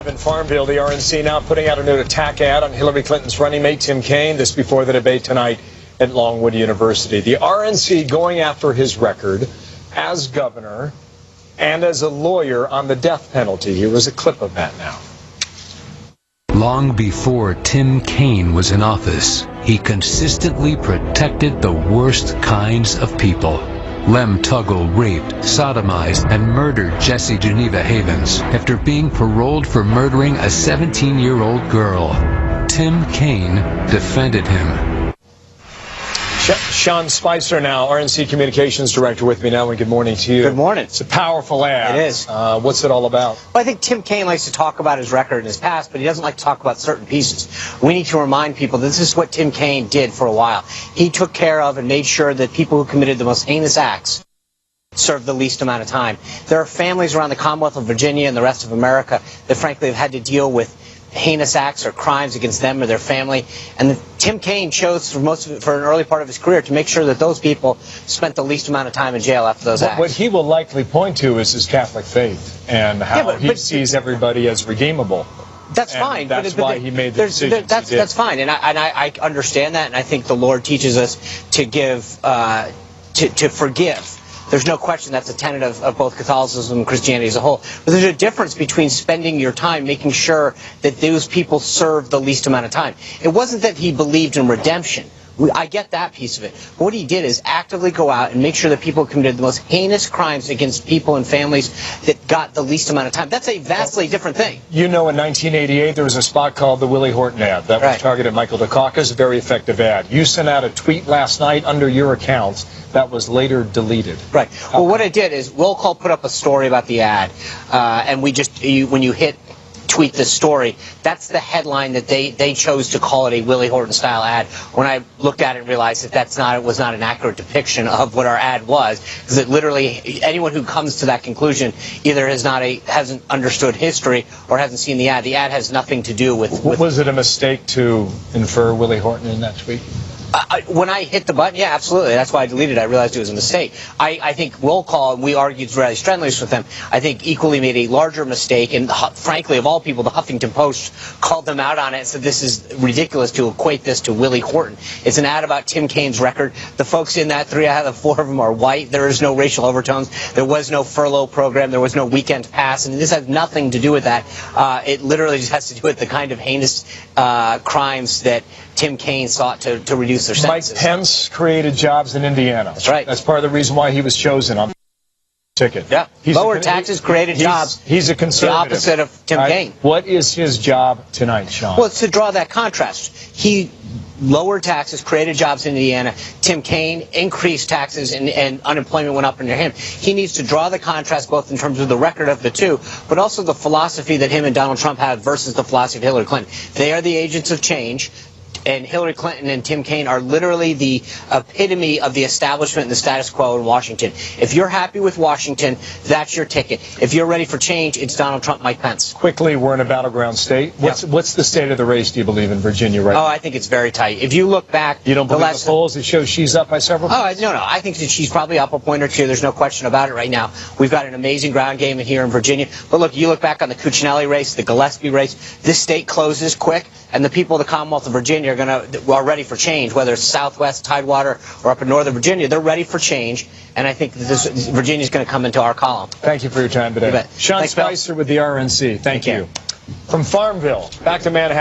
In Farmville, the RNC now putting out a new attack ad on Hillary Clinton's running mate, Tim Kaine, this before the debate tonight at Longwood University. The RNC going after his record as governor and as a lawyer on the death penalty. Here was a clip of that now. Long before Tim Kaine was in office, he consistently protected the worst kinds of people. Lem Tuggle raped, sodomized, and murdered Jesse Geneva Havens after being paroled for murdering a 17-year-old girl. Tim Kaine defended him. Sean Spicer now, RNC Communications Director, with me now, and good morning to you. Good morning. It's a powerful ad. It is. What's it all about? Well, I think Tim Kaine likes to talk about his record in his past, but he doesn't like to talk about certain pieces. We need to remind people that this is what Tim Kaine did for a while. He took care of and made sure that people who committed the most heinous acts served the least amount of time. There are families around the Commonwealth of Virginia and the rest of America that frankly have had to deal with heinous acts or crimes against them or their family, and Tim Kaine chose for an early part of his career to make sure that those people spent the least amount of time in jail after those acts. What he will likely point to is his Catholic faith and how he sees everybody as redeemable. That's fine. That's why he made the decisions he did. That's fine, and I understand that, and I think the Lord teaches us to give, to forgive. There's no question that's a tenet of both Catholicism and Christianity as a whole. But there's a difference between spending your time making sure that those people serve the least amount of time. It wasn't that he believed in redemption. I get that piece of it. But what he did is actively go out and make sure that people who committed the most heinous crimes against people and families that got the least amount of time. That's a vastly different thing. You know, in 1988, there was a spot called the Willie Horton ad that was targeted at Michael Dukakis, a very effective ad. You sent out a tweet last night under your account that was later deleted. Right. Well, what I did is Will Call put up a story about the ad, and we just, when you hit tweet this story, that's the headline that they chose to call it a Willie Horton style ad. When I looked at it and realized that it was not an accurate depiction of what our ad was, because it literally, anyone who comes to that conclusion either hasn't understood history or hasn't seen the ad. The ad has nothing to do with Was it a mistake to infer Willie Horton in that tweet? When I hit the button, yeah, absolutely. That's why I deleted it. I realized it was a mistake. I think Will Call, and we argued very strenuously with them, I think equally made a larger mistake, and frankly, of all people, the Huffington Post called them out on it and said this is ridiculous to equate this to Willie Horton. It's an ad about Tim Kaine's record. The folks in that, 3 out of the 4 of them are white. There is no racial overtones. There was no furlough program. There was no weekend pass, and this has nothing to do with that. It literally just has to do with the kind of heinous crimes that Tim Kaine sought to reduce their sentences. Mike Pence created jobs in Indiana. That's right. That's part of the reason why he was chosen on the ticket. Yeah. Lower taxes created jobs. He's a conservative. The opposite of Tim Kaine. What is his job tonight, Sean? Well, it's to draw that contrast. He lowered taxes, created jobs in Indiana. Tim Kaine increased taxes, and unemployment went up under him. He needs to draw the contrast both in terms of the record of the two, but also the philosophy that him and Donald Trump have versus the philosophy of Hillary Clinton. They are the agents of change. And Hillary Clinton and Tim Kaine are literally the epitome of the establishment and the status quo in Washington. If you're happy with Washington, that's your ticket. If you're ready for change, it's Donald Trump, Mike Pence. Quickly, we're in a battleground state. What's the state of the race, do you believe, in Virginia right now? Oh, I think it's very tight. If you look back... You don't believe the polls? It shows she's up by several points? Oh, no. I think that she's probably up a point or two. There's no question about it right now. We've got an amazing ground game here in Virginia. But look, you look back on the Cuccinelli race, the Gillespie race, this state closes quick, and the people of the Commonwealth of Virginia are ready for change, whether it's Southwest, Tidewater, or up in Northern Virginia. They're ready for change, and I think that Virginia's going to come into our column. Thank you for your time today. You bet. Sean Spicer with the RNC. Thank you. From Farmville, back to Manhattan.